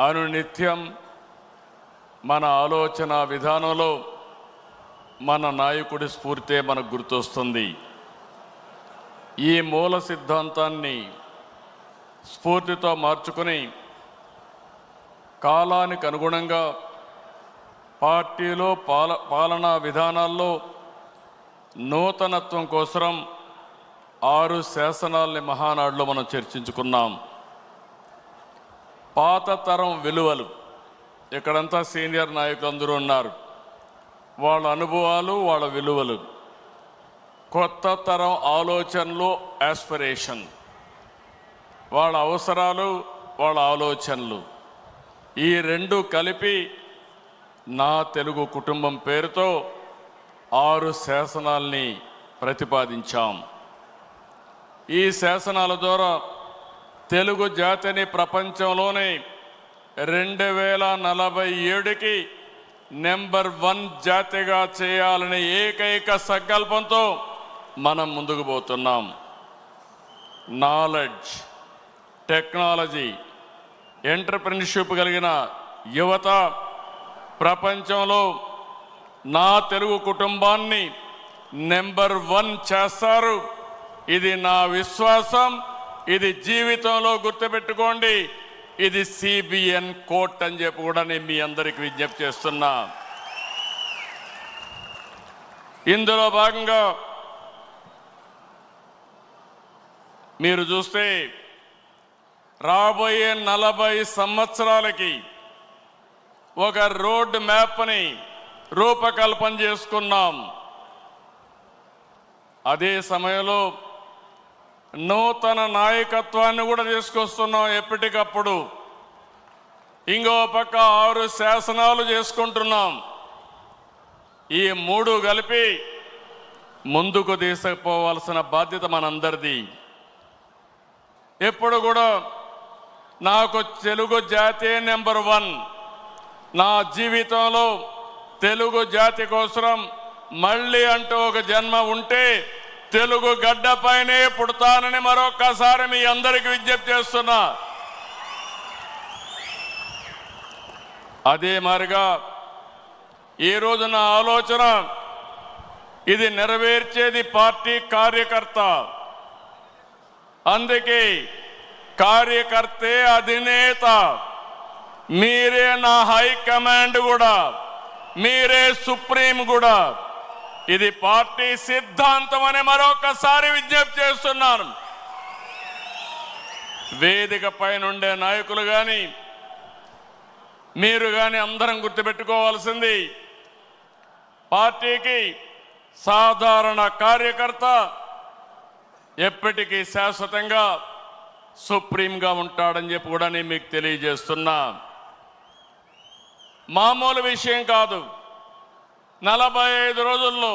అనునిత్యం మన ఆలోచన విధానంలో మన నాయకుడి స్ఫూర్తే మనకు గుర్తొస్తుంది. ఈ మూల సిద్ధాంతాన్ని స్ఫూర్తితో మార్చుకుని కాలానికి అనుగుణంగా పార్టీలో పాలనా విధానాల్లో నూతనత్వం కోసం 6 శాసనాల్ని మహానాడులో మనం చర్చించుకున్నాం. పాత తరం విలువలు, ఇక్కడంతా సీనియర్ నాయకులు అందరూ ఉన్నారు, వాళ్ళ అనుభవాలు, వాళ్ళ విలువలు. కొత్త తరం ఆలోచనలు, ఆస్పిరేషన్, వాళ్ళ అవసరాలు, వాళ్ళ ఆలోచనలు, ఈ రెండు కలిపి నా తెలుగు కుటుంబం పేరుతో 6 శాసనాల్ని ప్రతిపాదించాం. ఈ శాసనాల ద్వారా తెలుగు జాతిని ప్రపంచంలోనే 2047కి నెంబర్ 1 జాతిగా చేయాలనే ఏకైక సంకల్పంతో మనం ముందుకు పోతున్నాం. నాలెడ్జ్, టెక్నాలజీ, ఎంటర్‌ప్రెన్యూర్‌షిప్ కలిగిన యువత ప్రపంచంలో నా తెలుగు కుటుంబాన్ని నెంబర్ 1 చేస్తారు. ఇది నా విశ్వాసం. ఇది జీవితంలో గుర్తుపెట్టుకోండి. ఇది CBN కోట్ అని చెప్పి కూడా నేను మీ అందరికి విజ్ఞప్తి చేస్తున్నా. ఇందులో భాగంగా మీరు చూస్తే రాబోయే 40 సంవత్సరాలకి ఒక రోడ్ మ్యాప్ని రూపకల్పన చేసుకున్నాం. అదే సమయంలో నూతన నాయకత్వాన్ని కూడా తీసుకొస్తున్నాం ఎప్పటికప్పుడు. ఇంకో పక్క 6 శాసనాలు చేసుకుంటున్నాం. ఈ 3 కలిపి ముందుకు తీసుకుపోవాల్సిన బాధ్యత మనందరిది. ఎప్పుడు కూడా నాకు తెలుగు జాతే నెంబర్ 1. నా జీవితంలో తెలుగు జాతి కోసం మళ్ళీ అంటూ ఒక జన్మ ఉంటే తెలుగు గడ్డపైనే పుడతానని మరొక్కసారి మీ అందరికీ విజ్ఞప్తి చేస్తున్నా. అదే మారిగా ఈరోజు నా ఆలోచన, ఇది నెరవేర్చేది పార్టీ కార్యకర్త. అందుకే కార్యకర్తే అధినేత. మీరే నా హైకమాండ్ కూడా, మీరే సుప్రీం కూడా. ఇది పార్టీ సిద్ధాంతం అని మరొకసారి విజ్ఞప్తి చేస్తున్నాను. వేదిక పైన ఉండే నాయకులు కానీ మీరు కానీ అందరం గుర్తుపెట్టుకోవాల్సింది, పార్టీకి సాధారణ కార్యకర్త ఎప్పటికీ శాశ్వతంగా సుప్రీంగా ఉంటాడని చెప్పి కూడా నేను మీకు తెలియజేస్తున్నా. మామూలు విషయం కాదు. 45 రోజుల్లో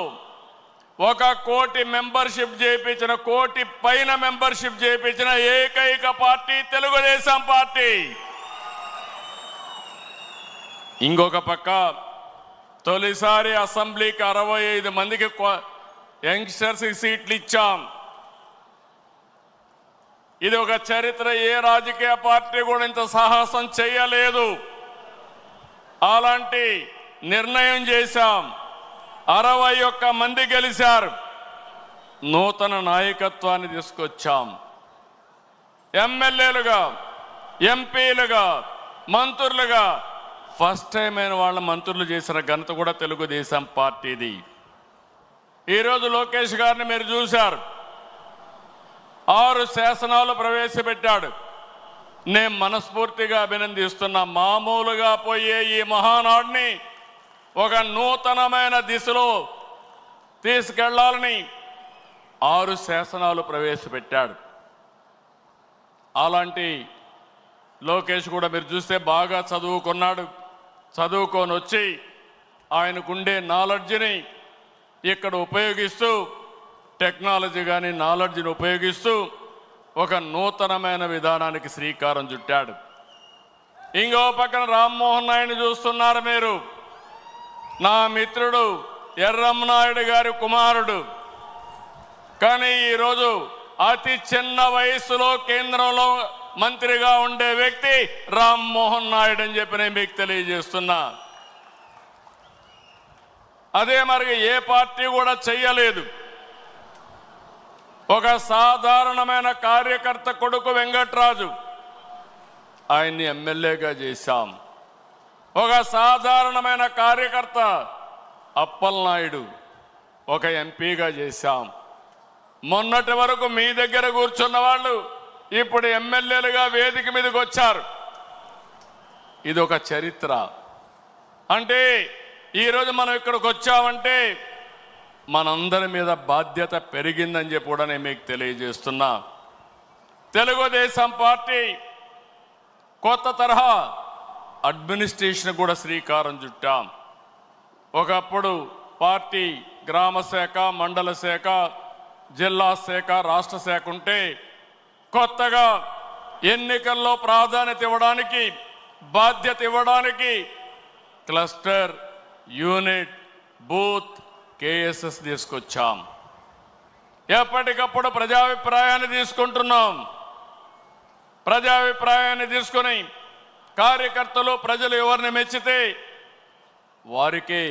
1 కోటి మెంబర్షిప్ చేయించిన, 1 కోటి పైన మెంబర్షిప్ చేయించిన ఏకైక పార్టీ తెలుగుదేశం పార్టీ. ఇంకొక పక్క తొలిసారి అసెంబ్లీకి 65 మందికి యంగ్స్టర్స్కి సీట్లు ఇచ్చాం. ఇది ఒక చరిత్ర. ఏ రాజకీయ పార్టీ కూడా ఇంత సాహసం చేయలేదు. అలాంటి నిర్ణయం చేశాం. 61 మంది గెలిచారు. నూతన నాయకత్వాన్ని తీసుకొచ్చాం. ఎమ్మెల్యేలుగా, ఎంపీలుగా, మంత్రులుగా ఫస్ట్ టైం అయిన వాళ్ళ మంత్రులు చేసిన ఘనత కూడా తెలుగుదేశం పార్టీది. ఈరోజు లోకేష్ గారిని మీరు చూశారు. 6 శాసనాలు ప్రవేశపెట్టాడు. నేను మనస్ఫూర్తిగా అభినందిస్తున్నా. మామూలుగా పోయే ఈ మహానాడుని ఒక నూతనమైన దిశలో తీసుకెళ్లాలని 6 శాసనాలు ప్రవేశపెట్టాడు. అలాంటి లోకేష్ కూడా మీరు చూస్తే బాగా చదువుకున్నాడు. చదువుకొని వచ్చి ఆయనకుండే నాలెడ్జ్ని ఇక్కడ ఉపయోగిస్తూ, టెక్నాలజీ కానీ నాలెడ్జ్ని ఉపయోగిస్తూ ఒక నూతనమైన విధానానికి శ్రీకారం చుట్టాడు. ఇంకో పక్కన రామ్మోహన్ నాయుడు చూస్తున్నారు మీరు. నా మిత్రుడు ఎర్రమనాయుడు గారి కుమారుడు. కానీ ఈరోజు అతి చిన్న వయసులో కేంద్రంలో మంత్రిగా ఉండే వ్యక్తి రామ్మోహన్ నాయుడు అని చెప్పి నేను మీకు తెలియజేస్తున్నా. అదే మరి ఏ పార్టీ కూడా చెయ్యలేదు. ఒక సాధారణమైన కార్యకర్త కొడుకు వెంకట్రాజు, ఆయన్ని ఎమ్మెల్యేగా చేశాం. ఒక సాధారణమైన కార్యకర్త అప్పలనాయుడు ఒక ఎంపీగా చేశాం. మొన్నటి వరకు మీ దగ్గర కూర్చున్న వాళ్ళు ఇప్పుడు ఎమ్మెల్యేలుగా వేదిక మీదకి వచ్చారు. ఇది ఒక చరిత్ర. అంటే ఈరోజు మనం ఇక్కడికి వచ్చామంటే మనందరి మీద బాధ్యత పెరిగిందని చెప్పి కూడా నేను మీకు తెలియజేస్తున్నా. తెలుగుదేశం పార్టీ కొత్త తరహా అడ్మినిస్ట్రేషన్ కూడా శ్రీకారం చుట్టాం. ఒకప్పుడు పార్టీ గ్రామ శాఖ, మండల శాఖ, జిల్లా శాఖ, రాష్ట్ర శాఖ ఉంటే కొత్తగా ఎన్నికల్లో ప్రాధాన్యత ఇవ్వడానికి, బాధ్యత ఇవ్వడానికి క్లస్టర్, యూనిట్, బూత్, కేఎస్ఎస్ తీసుకొచ్చాం. ఎప్పటికప్పుడు ప్రజాభిప్రాయాన్ని తీసుకుంటున్నాం. ప్రజాభిప్రాయాన్ని తీసుకుని కార్యకర్తలు, ప్రజలు ఎవరిని మెచ్చితే వారికి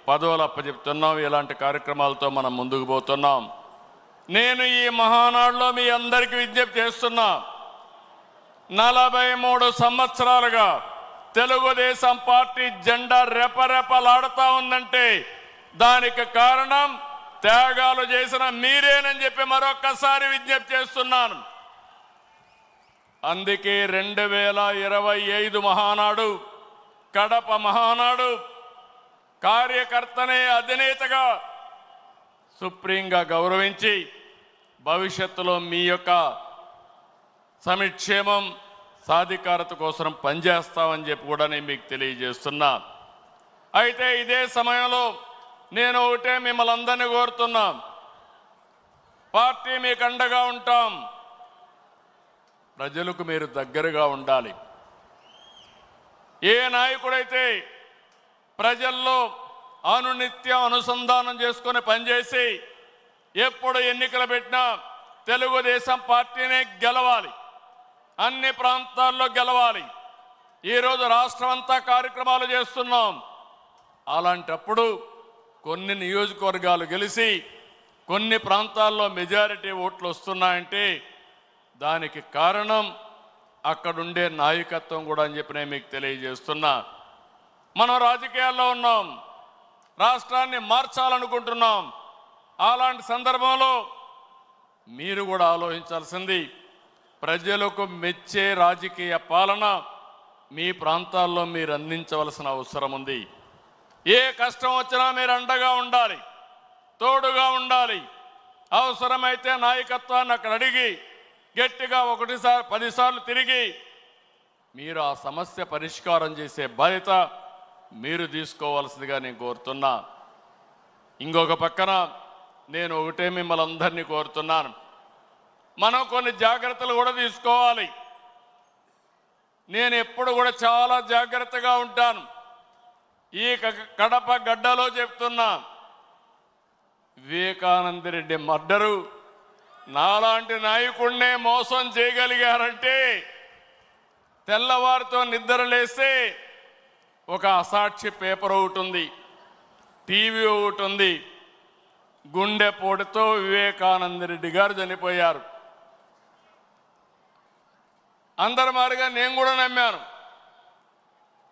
పదవులు అప్పచెప్తున్నాం. ఇలాంటి కార్యక్రమాలతో మనం ముందుకు పోతున్నాం. నేను ఈ మహానాడులో మీ అందరికీ విజ్ఞప్తి చేస్తున్నా. 43 సంవత్సరాలుగా తెలుగుదేశం పార్టీ జెండా రెపరెపలాడుతూ ఉందంటే దానికి కారణం త్యాగాలు చేసిన మీరేనని చెప్పి మరొక్కసారి విజ్ఞప్తి చేస్తున్నాను. అందుకే 2025 మహానాడు, కడప మహానాడు కార్యకర్తనే అధినేతగా సుప్రీంగా గౌరవించి భవిష్యత్తులో మీ యొక్క సంక్షేమం, సాధికారత కోసం పనిచేస్తామని చెప్పి కూడా నేను మీకు తెలియజేస్తున్నా. అయితే ఇదే సమయంలో నేను ఒకటే మిమ్మల్ని అందరినీ కోరుతున్నా. పార్టీ మీకు అండగా ఉంటాం. ప్రజలకు మీరు దగ్గరగా ఉండాలి. ఏ నాయకుడైతే ప్రజల్లో అనునిత్యం అనుసంధానం చేసుకొని పనిచేసి ఎప్పుడు ఎన్నికలు పెట్టినా తెలుగుదేశం పార్టీనే గెలవాలి, అన్ని ప్రాంతాల్లో గెలవాలి. ఈరోజు రాష్ట్రం అంతా కార్యక్రమాలు చేస్తున్నాం. అలాంటప్పుడు కొన్ని నియోజకవర్గాలు గెలిచి కొన్ని ప్రాంతాల్లో మెజారిటీ ఓట్లు వస్తున్నాయంటే దానికి కారణం అక్కడుండే నాయకత్వం కూడా అని చెప్పి నేను మీకు తెలియజేస్తున్నా. మనం రాజకీయాల్లో ఉన్నాం, రాష్ట్రాన్ని మార్చాలనుకుంటున్నాం. అలాంటి సందర్భంలో మీరు కూడా ఆలోచించాల్సింది ప్రజలకు మెచ్చే రాజకీయ పాలన మీ ప్రాంతాల్లో మీరు అందించవలసిన అవసరం ఉంది. ఏ కష్టం వచ్చినా మీరు అండగా ఉండాలి, తోడుగా ఉండాలి. అవసరమైతే నాయకత్వాన్ని అక్కడ అడిగి గట్టిగా 10 సార్లు తిరిగి మీరు ఆ సమస్య పరిష్కారం చేసే బాధ్యత మీరు తీసుకోవాల్సిందిగా నేను కోరుతున్నా. ఇంకొక పక్కన నేను ఒకటే మిమ్మల్ని అందరినీ కోరుతున్నాను. మనం కొన్ని జాగ్రత్తలు కూడా తీసుకోవాలి. నేను ఎప్పుడు కూడా చాలా జాగ్రత్తగా ఉంటాను. ఈ కడప గడ్డలో చెప్తున్నా, వివేకానంద రెడ్డి మర్డరు నాలాంటి నాయకుడినే మోసం చేయగలిగారంటే తెల్లవారితో నిద్రలేస్తే ఒక అసాక్షి పేపర్ ఒకటి ఉంది, టీవీ ఒకటి ఉంది. గుండెపోటుతో వివేకానంద రెడ్డి గారు చనిపోయారు. అందరి మాదిరిగా నేను కూడా నమ్మాను.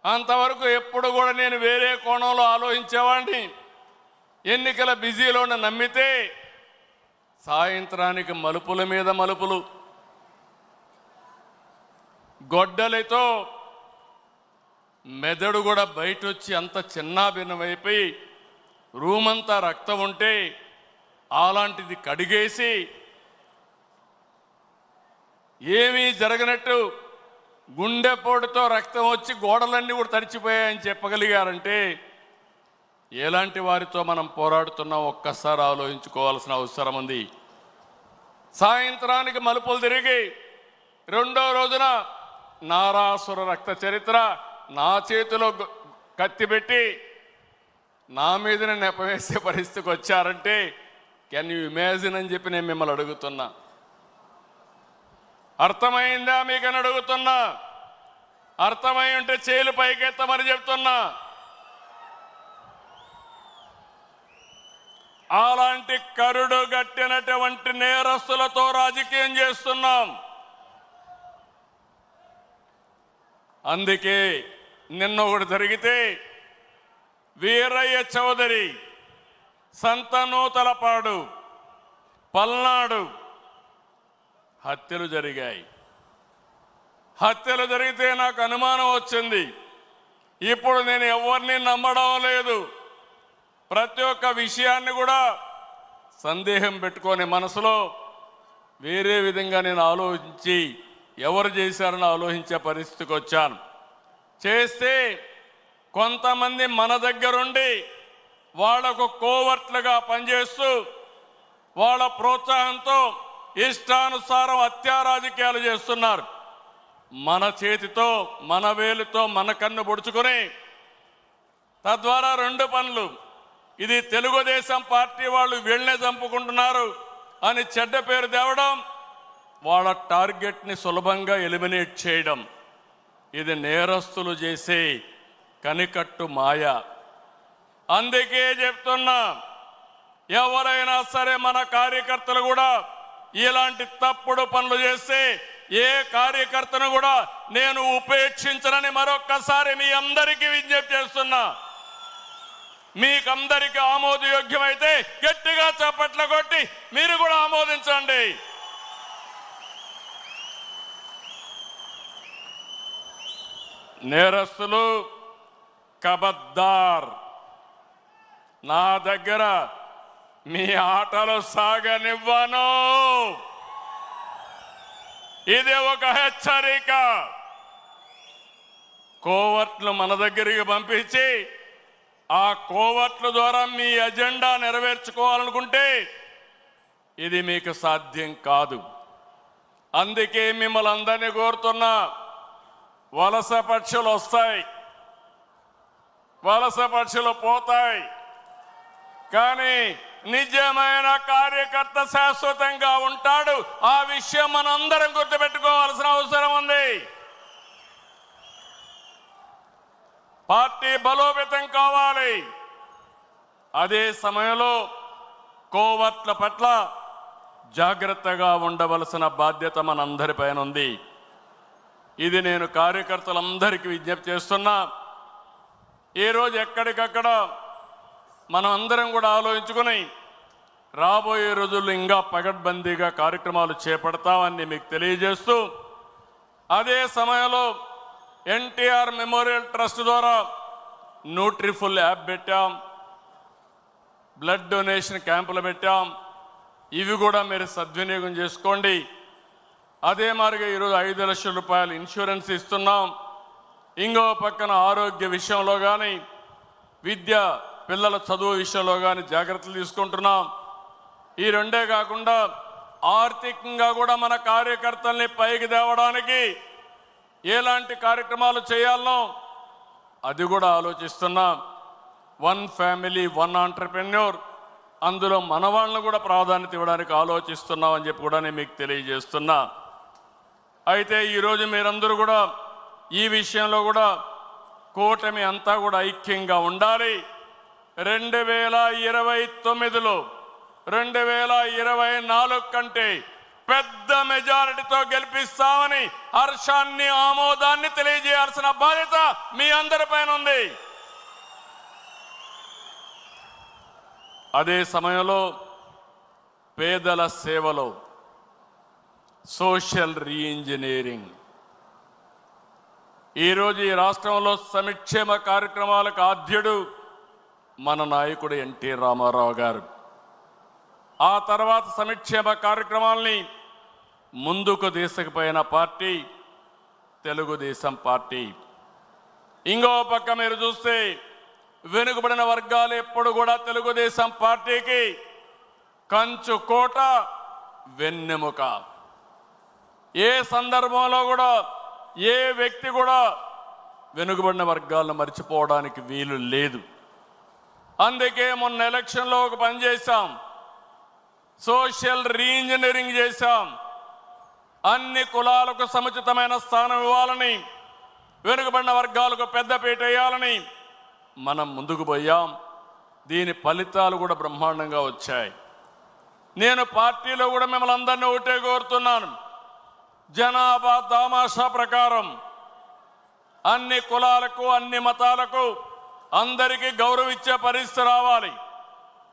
అంతవరకు ఎప్పుడు కూడా నేను వేరే కోణంలో ఆలోచించేవాడిని. ఎన్నికల బిజీలోనే నమ్మితే సాయంత్రానికి మలుపుల మీద మలుపులు, గొడ్డలితో మెదడు కూడా బయట వచ్చి అంత చిన్నాభిన్నమైపోయి రూమంతా రక్తం ఉంటే అలాంటిది కడిగేసి ఏమీ జరగనట్టు గుండెపోటుతో రక్తం వచ్చి గోడలన్నీ కూడా తడిచిపోయాయని చెప్పగలిగారంటే ఎలాంటి వారితో మనం పోరాడుతున్నాం ఒక్కసారి ఆలోచించుకోవాల్సిన అవసరం ఉంది. సాయంత్రానికి మలుపులు తిరిగి రెండో రోజున నారాసుర రక్త చరిత్ర నా చేతిలో కత్తి పెట్టి నా మీదనే నెపవేసే పరిస్థితికి వచ్చారంటే కెన్ యూ ఇమాజిన్ అని చెప్పి నేను మిమ్మల్ని అడుగుతున్నా. అర్థమైందా మీకని అడుగుతున్నా. అర్థమై ఉంటే చేలు పైకెత్తమని చెప్తున్నా. అలాంటి కరుడు గట్టినటువంటి నేరస్తులతో రాజకీయం చేస్తున్నాం. అందుకే నిన్న ఒకటి జరిగితే వీరయ్య చౌదరి, సంతనూతలపాడు, పల్నాడు హత్యలు జరిగాయి. హత్యలు జరిగితే నాకు అనుమానం వచ్చింది. ఇప్పుడు నేను ఎవరిని నమ్మడం లేదు. ప్రతి ఒక్క విషయాన్ని కూడా సందేహం పెట్టుకొని మనసులో వేరే విధంగా నేను ఆలోచించి ఎవరు చేశారని ఆలోచించే పరిస్థితికి వచ్చాను. చేస్తే కొంతమంది మన దగ్గరుండి వాళ్లకు కోవర్ట్లుగా పనిచేస్తూ వాళ్ళ ప్రోత్సాహంతో ఇష్టానుసారం హత్యా రాజకీయాలు చేస్తున్నారు. మన చేతితో మన వేలుతో మన కన్ను పొడుచుకొని తద్వారా రెండు పనులు, ఇది తెలుగుదేశం పార్టీ వాళ్ళు వీళ్ళనే చంపుకుంటున్నారు అని చెడ్డ పేరు తేవడం, వాళ్ళ టార్గెట్ని సులభంగా ఎలిమినేట్ చేయడం, ఇది నేరస్తులు చేసే కనికట్టు మాయ. అందుకే చెప్తున్నా, ఎవరైనా సరే మన కార్యకర్తలు కూడా ఇలాంటి తప్పుడు పనులు చేస్తే ఏ కార్యకర్తను కూడా నేను ఉపేక్షించనని మరొక్కసారి మీ అందరికీ విజ్ఞప్తి చేస్తున్నా. మీకందరికీ ఆమోదయోగ్యమైతే గట్టిగా చప్పట్లు కొట్టి మీరు కూడా ఆమోదించండి. నేరస్తులు కబద్దార్, నా దగ్గర మీ ఆటలు సాగనివ్వను. ఇది ఒక హెచ్చరిక. కోవర్ట్లు మన దగ్గరికి పంపించి ఆ కోవర్ట్ల ద్వారా మీ ఎజెండా నెరవేర్చుకోవాలనుకుంటే ఇది మీకు సాధ్యం కాదు. అందుకే మిమ్మల్ని అందరినీ కోరుతున్నా, వలస పక్షులు వస్తాయి, వలస పక్షులు పోతాయి, కానీ నిజమైన కార్యకర్త శాశ్వతంగా ఉంటాడు. ఆ విషయం మనందరం గుర్తుపెట్టుకోవాల్సిన అవసరం ఉంది. పార్టీ బలోపేతం కావాలి. అదే సమయంలో కోవర్ట్ల పట్ల జాగ్రత్తగా ఉండవలసిన బాధ్యత మనందరిపైన ఉంది. ఇది నేను కార్యకర్తలందరికీ విజ్ఞప్తి చేస్తున్నా. ఈరోజు ఎక్కడికక్కడ మనం అందరం కూడా ఆలోచించుకుని రాబోయే రోజుల్లో ఇంకా పగడ్బందీగా కార్యక్రమాలు చేపడతామని మీకు తెలియజేస్తూ, అదే సమయంలో ఎన్టీఆర్ మెమోరియల్ ట్రస్ట్ ద్వారా న్యూట్రిఫుల్ యాప్ పెట్టాం, బ్లడ్ డొనేషన్ క్యాంపులు పెట్టాం. ఇవి కూడా మీరు సద్వినియోగం చేసుకోండి. అదే మాదిరిగా ఈరోజు 5 లక్షల రూపాయలు ఇన్సూరెన్స్ ఇస్తున్నాం. ఇంకో పక్కన ఆరోగ్య విషయంలో కానీ, విద్య పిల్లల చదువు విషయంలో కానీ జాగ్రత్తలు తీసుకుంటున్నాం. ఈ రెండే కాకుండా ఆర్థికంగా కూడా మన కార్యకర్తల్ని పైకి తేవడానికి ఎలాంటి కార్యక్రమాలు చేయాలనో అది కూడా ఆలోచిస్తున్నాం. 1 ఫ్యామిలీ 1 ఆంటర్‌ప్రెన్యూర్, అందులో మన వాళ్ళను కూడా ప్రాధాన్యత ఇవ్వడానికి ఆలోచిస్తున్నాం అని చెప్పి కూడా నేను మీకు తెలియజేస్తున్నా. అయితే ఈరోజు మీరందరూ కూడా ఈ విషయంలో కూడా కూటమి అంతా కూడా ఐక్యంగా ఉండాలి. 2029లో 2024 కంటే పెద్ద మెజారిటీతో గెలిపిస్తామని హర్షాన్ని ఆమోదాన్ని తెలియజేయాల్సిన బాధ్యత మీ అందరిపైన ఉంది. అదే సమయంలో పేదల సేవలో సోషల్ రీఇంజనీరింగ్, ఈరోజు ఈ రాష్ట్రంలో సంక్షేమ కార్యక్రమాలకు ఆద్యుడు మన నాయకుడు ఎన్టీ రామారావు గారు. ఆ తర్వాత సంక్షేమ కార్యక్రమాల్ని ముందుకు తీసుకుపోయిన పార్టీ తెలుగుదేశం పార్టీ. ఇంకో పక్క మీరు చూస్తే వెనుకబడిన వర్గాలు ఎప్పుడు కూడా తెలుగుదేశం పార్టీకి కంచు కోట, వెన్నెముక. ఏ సందర్భంలో కూడా ఏ వ్యక్తి కూడా వెనుకబడిన వర్గాలను మర్చిపోవడానికి వీలు లేదు. అందుకే మొన్న ఎలక్షన్లో ఒక పని చేశాం, సోషల్ రీఇంజనీరింగ్ చేశాం. అన్ని కులాలకు సముచితమైన స్థానం ఇవ్వాలని, వెనుకబడిన వర్గాలకు పెద్దపీట వేయాలని మనం ముందుకు పోయాం. దీని ఫలితాలు కూడా బ్రహ్మాండంగా వచ్చాయి. నేను పార్టీలో కూడా మిమ్మల్ని అందరినీ ఒకటే కోరుతున్నాను, జనాభా దామాషా ప్రకారం అన్ని కులాలకు అన్ని మతాలకు అందరికీ గౌరవం ఇచ్చే పరిస్థితి రావాలి.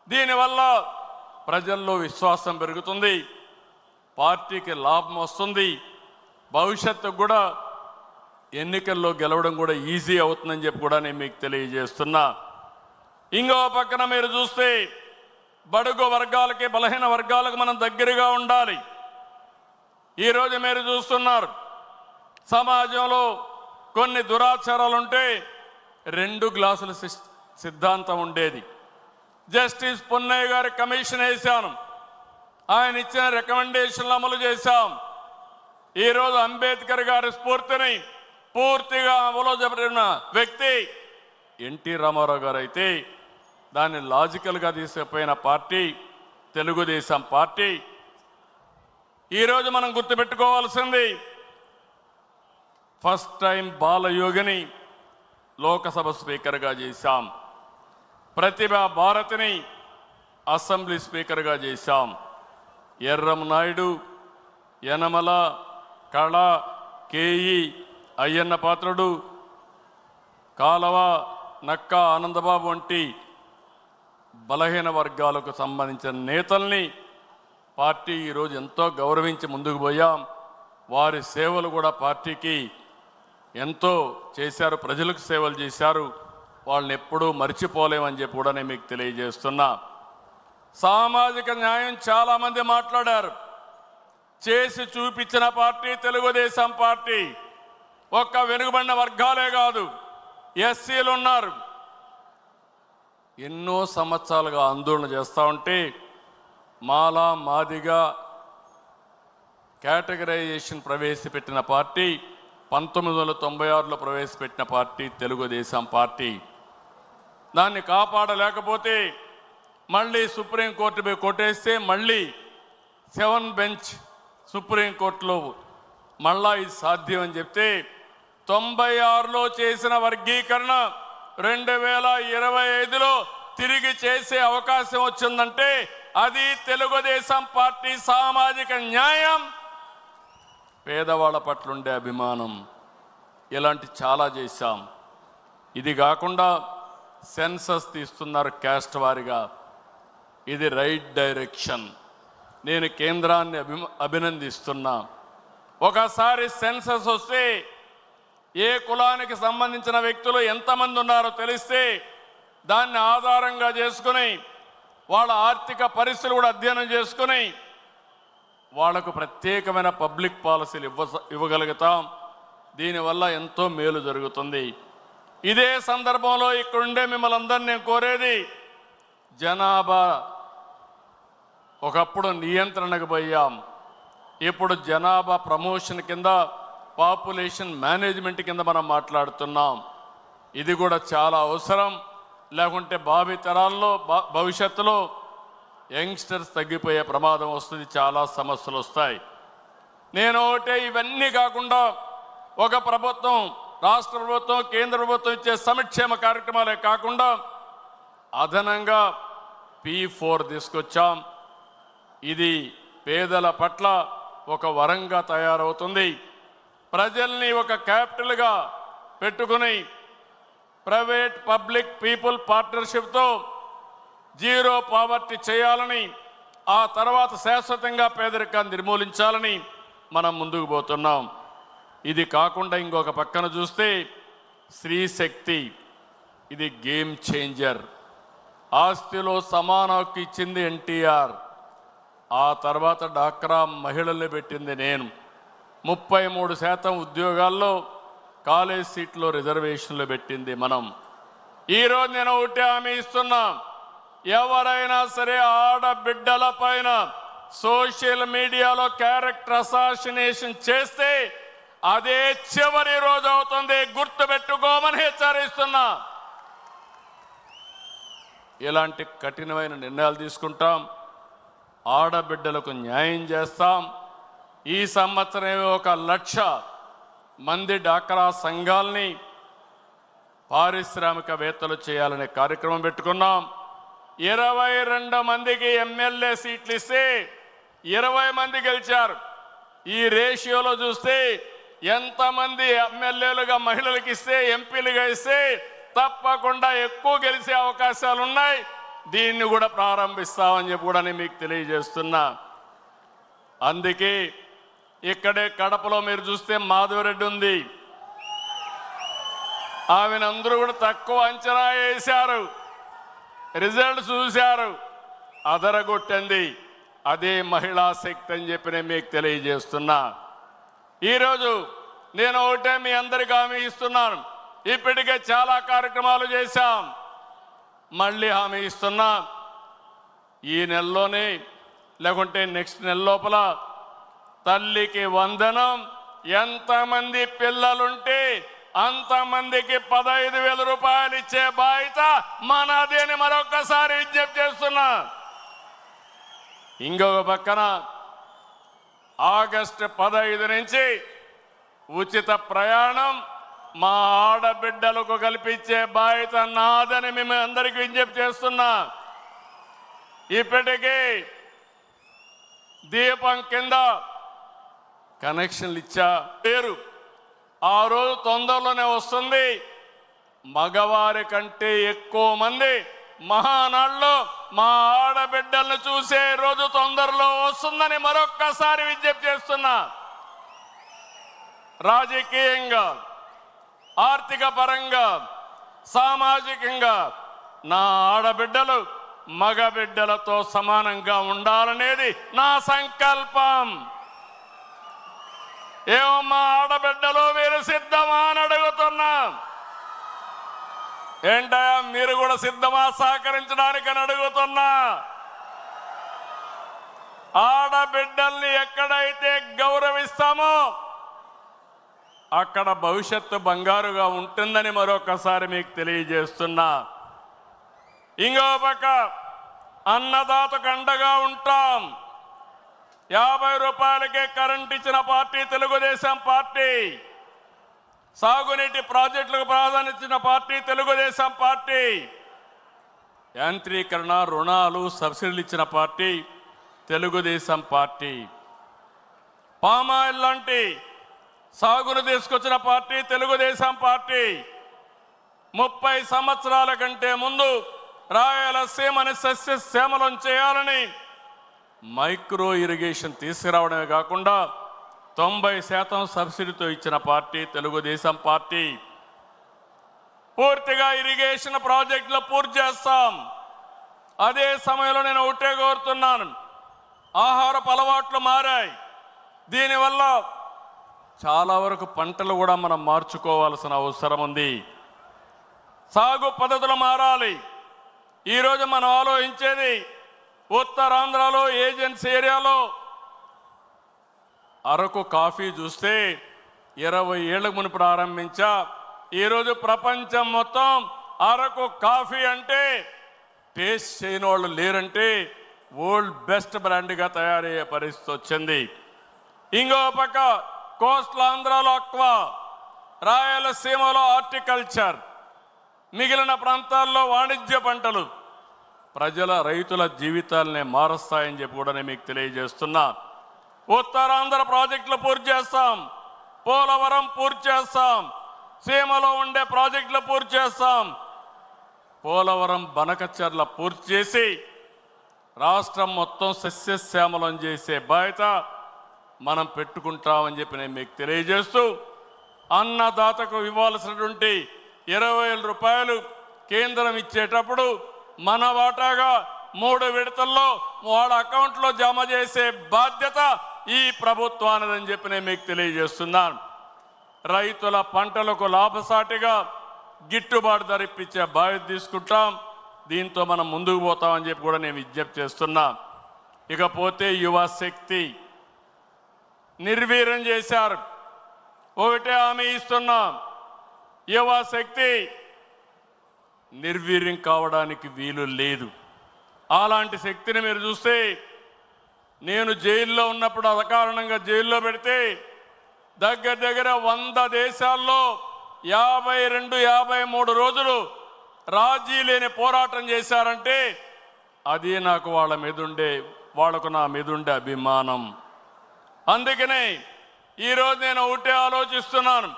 దీనివల్ల ప్రజల్లో విశ్వాసం పెరుగుతుంది, పార్టీకి లాభం వస్తుంది, భవిష్యత్తుకు కూడా ఎన్నికల్లో గెలవడం కూడా ఈజీ అవుతుందని చెప్పి కూడా నేను మీకు తెలియజేస్తున్నా. ఇంకో పక్కన మీరు చూస్తే బడుగు వర్గాలకి బలహీన వర్గాలకు మనం దగ్గరగా ఉండాలి. ఈరోజు మీరు చూస్తున్నారు సమాజంలో కొన్ని దురాచారాలుంటే 2 గ్లాసుల సిద్ధాంతం ఉండేది. జస్టిస్ పున్నయ్య గారి కమిషన్ వేశాను, ఆయన ఇచ్చిన రికమెండేషన్లు అమలు చేశాం. ఈరోజు అంబేద్కర్ గారి స్ఫూర్తిని పూర్తిగా అమలు జరిపిన వ్యక్తి ఎన్టీ రామారావు గారు అయితే దాన్ని లాజికల్గా తీసుకుపోయిన పార్టీ తెలుగుదేశం పార్టీ. ఈరోజు మనం గుర్తుపెట్టుకోవాల్సింది, ఫస్ట్ టైం బాలయోగిని లోకసభ స్పీకర్గా చేశాం, ప్రతిభా భారతిని అసెంబ్లీ స్పీకర్గా చేశాం, ఎర్రం నాయుడు, యనమల, కళ, కేఈ, అయ్యన్న పాత్రుడు, కాలవ, నక్క ఆనందబాబు వంటి బలహీన వర్గాలకు సంబంధించిన నేతల్ని పార్టీ ఈరోజు ఎంతో గౌరవించి ముందుకు పోయాం. వారి సేవలు కూడా పార్టీకి ఎంతో చేశారు, ప్రజలకు సేవలు చేశారు. వాళ్ళని ఎప్పుడూ మర్చిపోలేమని చెప్పి కూడా నేను మీకు తెలియజేస్తున్నా. సామాజిక న్యాయం చాలామంది మాట్లాడారు, చేసి చూపించిన పార్టీ తెలుగుదేశం పార్టీ. ఒక్క వెనుకబడిన వర్గాలే కాదు, ఎస్సీలు ఉన్నారు. ఎన్నో సంవత్సరాలుగా ఆందోళన చేస్తూ ఉంటే మాలా మాదిగా కేటగరైజేషన్ ప్రవేశపెట్టిన పార్టీ 1996లో ప్రవేశపెట్టిన పార్టీ తెలుగుదేశం పార్టీ. దాన్ని కాపాడలేకపోతే మళ్ళీ సుప్రీంకోర్టు పోయి కొట్టేస్తే మళ్ళీ 7 బెంచ్ సుప్రీంకోర్టులో మళ్ళా ఇది సాధ్యం అని చెప్తే 96లో చేసిన వర్గీకరణ 2025లో తిరిగి చేసే అవకాశం వచ్చిందంటే అది తెలుగుదేశం పార్టీ సామాజిక న్యాయం, పేదవాళ్ళ పట్ల ఉండే అభిమానం. ఇలాంటి చాలా చేశాం. ఇది కాకుండా సెన్సస్ తీస్తున్నారు క్యాస్ట్ వారిగా, ఇది రైట్ డైరెక్షన్. నేను కేంద్రాన్ని అభినందిస్తున్నా. ఒకసారి సెన్సస్ వస్తే ఏ కులానికి సంబంధించిన వ్యక్తులు ఎంతమంది ఉన్నారో తెలిస్తే దాన్ని ఆధారంగా చేసుకుని వాళ్ళ ఆర్థిక పరిస్థితులు కూడా అధ్యయనం చేసుకుని వాళ్లకు ప్రత్యేకమైన పబ్లిక్ పాలసీలు ఇవ్వగలుగుతాం. దీనివల్ల ఎంతో మేలు జరుగుతుంది. ఇదే సందర్భంలో ఇక్కడుండే మిమ్మల్ని అందరినీ నేను కోరేది, జనాభా ఒకప్పుడు నియంత్రణకు పోయాం, ఇప్పుడు జనాభా ప్రమోషన్ కింద పాపులేషన్ మేనేజ్మెంట్ కింద మనం మాట్లాడుతున్నాం. ఇది కూడా చాలా అవసరం. లేకుంటే భావి తరాల్లో భవిష్యత్తులో యంగ్స్టర్స్ తగ్గిపోయే ప్రమాదం వస్తుంది, చాలా సమస్యలు వస్తాయి. నేను ఒకటే, ఇవన్నీ కాకుండా ఒక ప్రభుత్వం, రాష్ట్ర ప్రభుత్వం, కేంద్ర ప్రభుత్వం ఇచ్చే సంక్షేమ కార్యక్రమాలే కాకుండా అదనంగా P4 తీసుకొచ్చాం. ఇది పేదల పట్ల ఒక వరంగా తయారవుతుంది. ప్రజల్ని ఒక క్యాపిటల్గా పెట్టుకుని ప్రైవేట్ పబ్లిక్ పీపుల్ పార్ట్నర్షిప్తో జీరో పావర్టీ చేయాలని, ఆ తర్వాత శాశ్వతంగా పేదరికాన్ని నిర్మూలించాలని మనం ముందుకు పోతున్నాం. ఇది కాకుండా ఇంకొక పక్కన చూస్తే స్త్రీ శక్తి, ఇది గేమ్ చేంజర్. ఆస్తిలో సమాన హక్కు ఇచ్చింది ఎన్టీఆర్, ఆ తర్వాత డాక్రా మహిళల్ని పెట్టింది నేను. 33% ఉద్యోగాల్లో కాలేజ్ సీట్లో రిజర్వేషన్లు పెట్టింది మనం. ఈరోజు నేను ఒకటే హామీ ఇస్తున్నా, ఎవరైనా సరే ఆడబిడ్డల పైన సోషల్ మీడియాలో క్యారెక్టర్ అసాసినేషన్ చేస్తే అదే చివరి రోజు అవుతుంది, గుర్తుపెట్టుకోమని హెచ్చరిస్తున్నా. ఇలాంటి కఠినమైన నిర్ణయాలు తీసుకుంటాం, ఆడబిడ్డలకు న్యాయం చేస్తాం. ఈ సంవత్సరం 1,00,000 మంది డాక్రా సంఘాల్ని పారిశ్రామికవేత్తలు చేయాలనే కార్యక్రమం పెట్టుకున్నాం. 22 మందికి ఎమ్మెల్యే సీట్లు ఇస్తే 20 మంది గెలిచారు. ఈ రేషియోలో చూస్తే ఎంతమంది ఎమ్మెల్యేలుగా మహిళలకు ఇస్తే, ఎంపీలుగా ఇస్తే తప్పకుండా ఎక్కువ గెలిచే అవకాశాలు ఉన్నాయి. దీన్ని కూడా ప్రారంభిస్తామని చెప్పి కూడా నేను మీకు తెలియజేస్తున్నా. అందుకే ఇక్కడే కడపలో మీరు చూస్తే మాధవరెడ్డి ఉంది. ఆమెనందరూ కూడా తక్కువ అంచనా వేశారు, రిజల్ట్ చూశారు, అదరగొట్టింది. అదే మహిళా శక్తి అని చెప్పి నేను మీకు తెలియజేస్తున్నా. ఈరోజు నేను ఒకటే మీ అందరికీ హామీ ఇస్తున్నాను. ఇప్పటికే చాలా కార్యక్రమాలు చేశాం. మళ్ళీ హామీ ఇస్తున్నా, ఈ నెలలోనే లేకుంటే నెక్స్ట్ నెల లోపల తల్లికి వందనం, ఎంతమంది పిల్లలుంటే అంతమందికి 15,000 రూపాయలు ఇచ్చే బాధ్యత మనది అని మరొక్కసారి విజ్ఞప్తి చేస్తున్నా. ఇంకొక పక్కన ఆగస్టు 15 నుంచి ఉచిత ప్రయాణం మా ఆడబిడ్డలకు కల్పించే బాధ్యత నాదని మేము అందరికీ విజ్ఞప్తి చేస్తున్నా. ఇప్పటికీ దీపం కింద కనెక్షన్లు ఇచ్చా పేరు ఆ రోజు తొందరలోనే వస్తుంది. మగవారి కంటే ఎక్కువ మంది మహానాడులో మా ఆడబిడ్డలను చూసే రోజు తొందరలో వస్తుందని మరొక్కసారి విజ్ఞప్తి చేస్తున్నా. రాజకీయంగా, ఆర్థిక పరంగా, సామాజికంగా నా ఆడబిడ్డలు మగబిడ్డలతో సమానంగా ఉండాలనేది నా సంకల్పం. ఏమమ్మా ఆడబిడ్డలు మీరు సిద్ధమా అని అడుగుతున్నా. ఏంటయ్యా మీరు కూడా సిద్ధమా సహకరించడానికి అని అడుగుతున్నా. ఆడబిడ్డల్ని ఎక్కడైతే గౌరవిస్తామో అక్కడ భవిష్యత్తు బంగారుగా ఉంటుందని మరొకసారి మీకు తెలియజేస్తున్నా. ఇంకో పక్క అన్నదాతకు అండగా ఉంటాం. 50 రూపాయలకే కరెంట్ ఇచ్చిన పార్టీ తెలుగుదేశం పార్టీ. సాగునీటి ప్రాజెక్టులకు ప్రాధాన్యత ఇచ్చిన పార్టీ తెలుగుదేశం పార్టీ. యాంత్రీకరణ, రుణాలు, సబ్సిడీలు ఇచ్చిన పార్టీ తెలుగుదేశం పార్టీ. పామాయిల్ లాంటి సాగును తీసుకొచ్చిన పార్టీ తెలుగుదేశం పార్టీ. 30 సంవత్సరాల కంటే ముందు రాయలసీమని సస్యశ్యామలం చేయాలని మైక్రో ఇరిగేషన్ తీసుకురావడమే కాకుండా 90% సబ్సిడీతో ఇచ్చిన పార్టీ తెలుగుదేశం పార్టీ. పూర్తిగా ఇరిగేషన్ ప్రాజెక్టులు పూర్తి చేస్తాం. అదే సమయంలో నేను ఒకటే కోరుతున్నాను, ఆహారపు అలవాట్లు మారాయి. దీనివల్ల చాలా వరకు పంటలు కూడా మనం మార్చుకోవాల్సిన అవసరం ఉంది. సాగు పద్ధతులు మారాలి. ఈరోజు మనం ఆలోచించేది ఉత్తరాంధ్రలో ఏజెన్సీ ఏరియాలో అరకు కాఫీ చూస్తే 20 ఏళ్ల మునుపు ప్రారంభించా. ఈరోజు ప్రపంచం మొత్తం అరకు కాఫీ అంటే టేస్ట్ చేయని వాళ్ళు లేరంటే వరల్డ్ బెస్ట్ బ్రాండ్గా తయారయ్యే పరిస్థితి వచ్చింది. ఇంకో పక్క కోస్టల్ ఆంధ్రాలో అక్వా, రాయలసీమలో హార్టికల్చర్, మిగిలిన ప్రాంతాల్లో వాణిజ్య పంటలు రైతుల జీవితాలనే మారుస్తాయని చెప్పి కూడా నేను మీకు తెలియజేస్తున్నా. ఉత్తరాంధ్ర ప్రాజెక్టులు పూర్తి చేస్తాం, పోలవరం పూర్తి చేస్తాం, సీమలో ఉండే ప్రాజెక్టులు పూర్తి చేస్తాం. పోలవరం బనకచర్ల పూర్తి చేసి రాష్ట్రం మొత్తం సస్యశ్యామలం చేసే బాధ్యత మనం పెట్టుకుంటామని చెప్పి నేను మీకు తెలియజేస్తూ, అన్నదాతకు ఇవ్వాల్సినటువంటి 20,000 రూపాయలు కేంద్రం ఇచ్చేటప్పుడు మన వాటాగా 3 విడతల్లో వాళ్ళ అకౌంట్లో జమ చేసే బాధ్యత ఈ ప్రభుత్వానిదని చెప్పి నేను మీకు తెలియజేస్తున్నాను. రైతుల పంటలకు లాభసాటిగా గిట్టుబాటు ధర ఇప్పించే బాధ్యత తీసుకుంటాం. దీంతో మనం ముందుకు పోతామని చెప్పి కూడా నేను విజ్ఞప్తి చేస్తున్నా. ఇకపోతే యువశక్తి నిర్వీర్యం చేశారు. ఒకటే హామీ ఇస్తున్నా, యువశక్తి నిర్వీర్యం కావడానికి వీలు లేదు. అలాంటి శక్తిని మీరు చూస్తే నేను జైల్లో ఉన్నప్పుడు అకారణంగా జైల్లో పెడితే దగ్గర దగ్గర 100 దేశాల్లో 52-53 రోజులు రాజీ లేని పోరాటం చేశారంటే అది నాకు వాళ్లకు నా మీద ఉండే అభిమానం. అందుకనే ఈరోజు నేను ఒకటే ఆలోచిస్తున్నాను,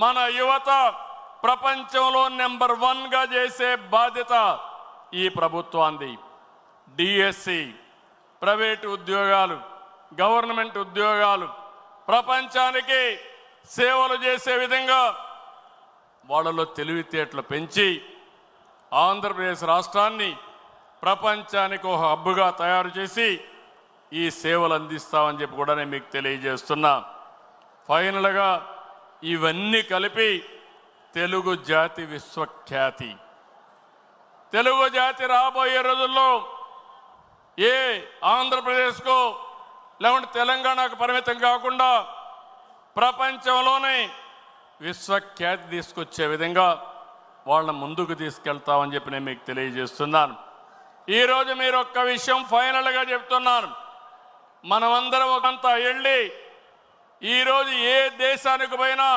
మన యువత ప్రపంచంలో నెంబర్ 1గా చేసే బాధ్యత ఈ ప్రభుత్వాన్ని. డిఎస్సి, ప్రైవేటు ఉద్యోగాలు, గవర్నమెంట్ ఉద్యోగాలు ప్రపంచానికి సేవలు చేసే విధంగా వాళ్ళలో తెలివితేటలు పెంచి ఆంధ్రప్రదేశ్ రాష్ట్రాన్ని ప్రపంచానికి ఒక హబ్బుగా తయారు చేసి ఈ సేవలు అందిస్తామని చెప్పి కూడా నేను మీకు తెలియజేస్తున్నా. ఫైనల్గా ఇవన్నీ కలిపి తెలుగు జాతి విశ్వఖ్యాతి, తెలుగు జాతి రాబోయే రోజుల్లో ఏ ఆంధ్రప్రదేశ్కు లేకుంటే తెలంగాణకు పరిమితం కాకుండా ప్రపంచంలోనే విశ్వఖ్యాతి తీసుకొచ్చే విధంగా వాళ్ళని ముందుకు తీసుకెళ్తామని చెప్పి నేను మీకు తెలియజేస్తున్నాను. ఈరోజు మీరు ఒక్క విషయం ఫైనల్గా చెప్తున్నాను, మనమందరం ఒకంతా వెళ్ళి ఈరోజు ఏ దేశానికి పోయినా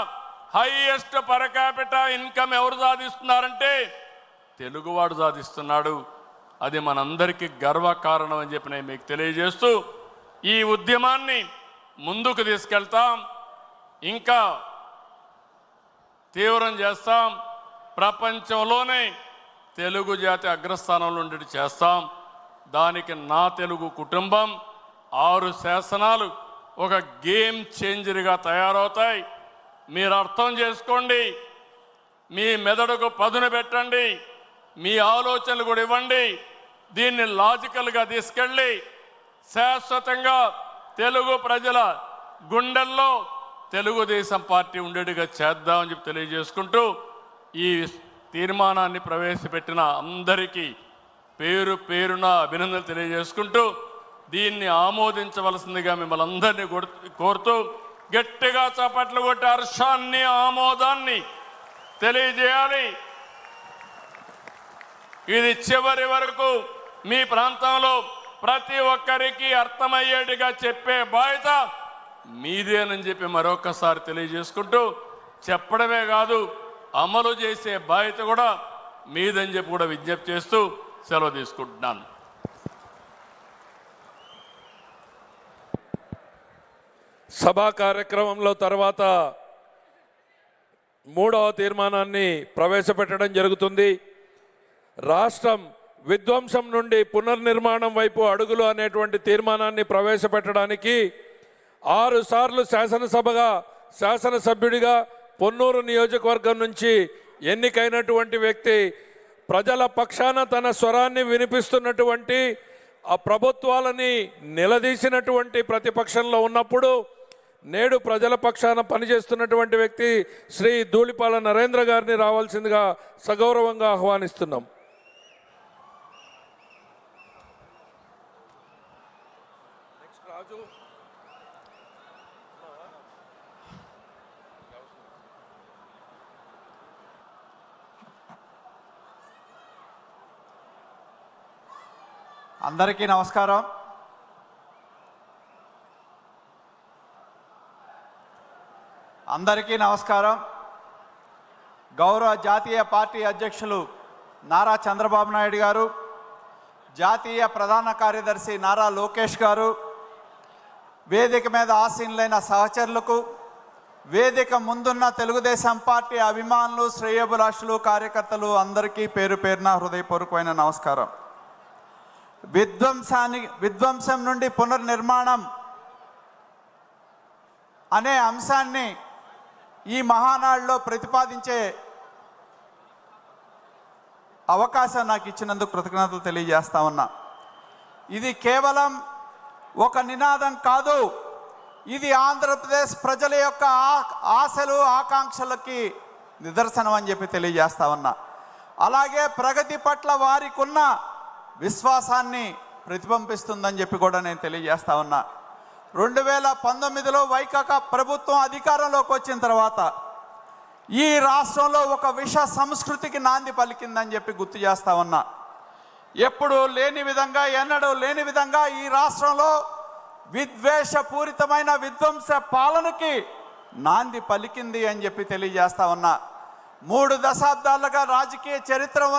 హైయెస్ట్ పర్ క్యాపిటల్ ఇన్కమ్ ఎవరు సాధిస్తున్నారంటే తెలుగువాడు సాధిస్తున్నాడు. అది మనందరికీ గర్వకారణం అని చెప్పి నేను మీకు తెలియజేస్తూ ఈ ఉద్యమాన్ని ముందుకు తీసుకెళ్తాం, ఇంకా తీవ్రం చేస్తాం. ప్రపంచంలోనే తెలుగు జాతి అగ్రస్థానంలో ఉండేది చేస్తాం. దానికి నా తెలుగు కుటుంబం 6 శాసనాలు ఒక గేమ్ చేంజర్గా తయారవుతాయి. మీరు అర్థం చేసుకోండి, మీ మెదడుకు పదును పెట్టండి, మీ ఆలోచనలు కూడా ఇవ్వండి. దీన్ని లాజికల్గా తీసుకెళ్ళి శాశ్వతంగా తెలుగు ప్రజల గుండెల్లో తెలుగుదేశం పార్టీ ఉండేట్టుగా చేద్దామని చెప్పి తెలియజేసుకుంటూ ఈ తీర్మానాన్ని ప్రవేశపెట్టిన అందరికీ పేరు పేరున అభినందనలు తెలియజేసుకుంటూ దీన్ని ఆమోదించవలసిందిగా మిమ్మల్ని అందరినీ కోరుతూ గట్టిగా చప్పట్లు కొట్టి హర్షాన్ని ఆమోదాన్ని తెలియజేయాలి. ఇది చివరి వరకు మీ ప్రాంతంలో ప్రతి ఒక్కరికి అర్థమయ్యేట్టుగా చెప్పే బాధ్యత మీదేనని చెప్పి మరొకసారి తెలియజేసుకుంటూ చెప్పడమే కాదు అమలు చేసే బాధ్యత కూడా మీదని చెప్పి కూడా విజ్ఞప్తి చేస్తూ సెలవు తీసుకుంటున్నాను. సభా కార్యక్రమంలో తర్వాత 3వ తీర్మానాన్ని ప్రవేశపెట్టడం జరుగుతుంది. రాష్ట్రం విధ్వంసం నుండి పునర్నిర్మాణం వైపు అడుగులు అనేటువంటి తీర్మానాన్ని ప్రవేశపెట్టడానికి 6 సార్లు శాసనసభ్యుడిగా పొన్నూరు నియోజకవర్గం నుంచి ఎన్నికైనటువంటి వ్యక్తి, ప్రజల పక్షాన తన స్వరాన్ని వినిపిస్తున్నటువంటి ఆ ప్రభుత్వాలని నిలదీసినటువంటి ప్రతిపక్షంలో ఉన్నప్పుడు నేడు ప్రజల పక్షాన పనిచేస్తున్నటువంటి వ్యక్తి శ్రీ ధూళిపాల నరేంద్ర గారిని రావాల్సిందిగా సగౌరవంగా ఆహ్వానిస్తున్నాం. అందరికీ నమస్కారం. గౌరవ జాతీయ పార్టీ అధ్యక్షులు నారా చంద్రబాబు నాయుడు గారు, జాతీయ ప్రధాన కార్యదర్శి నారా లోకేష్ గారు, వేదిక మీద ఆసీనులైన సహచరులకు, వేదిక ముందున్న తెలుగుదేశం పార్టీ అభిమానులు, శ్రేయోభిలాషులు, కార్యకర్తలు అందరికీ పేరు పేరున హృదయపూర్వకమైన నమస్కారం. విధ్వంసం నుండి పునర్నిర్మాణం అనే అంశాన్ని ఈ మహానాడులో ప్రతిపాదించే అవకాశం నాకు ఇచ్చినందుకు కృతజ్ఞతలు తెలియజేస్తా ఉన్నా. ఇది కేవలం ఒక నినాదం కాదు, ఇది ఆంధ్రప్రదేశ్ ప్రజల యొక్క ఆశలు ఆకాంక్షలకి నిదర్శనం అని చెప్పి తెలియజేస్తా ఉన్నా. అలాగే ప్రగతి పట్ల వారికి ఉన్న విశ్వాసాన్ని ప్రతిబింబిస్తుందని చెప్పి కూడా నేను తెలియజేస్తా ఉన్నా. 2019లో వైకాపా ప్రభుత్వం అధికారంలోకి వచ్చిన తర్వాత ఈ రాష్ట్రంలో ఒక విష సంస్కృతికి నాంది పలికిందని చెప్పి గుర్తు చేస్తా ఉన్నా. ఎప్పుడు లేని విధంగా, ఎన్నడూ లేని విధంగా ఈ రాష్ట్రంలో విద్వేషపూరితమైన విధ్వంస పాలనకి నాంది పలికింది అని చెప్పి తెలియజేస్తా ఉన్నా. 3 దశాబ్దాలుగా రాజకీయ చరిత్ర ఉన్న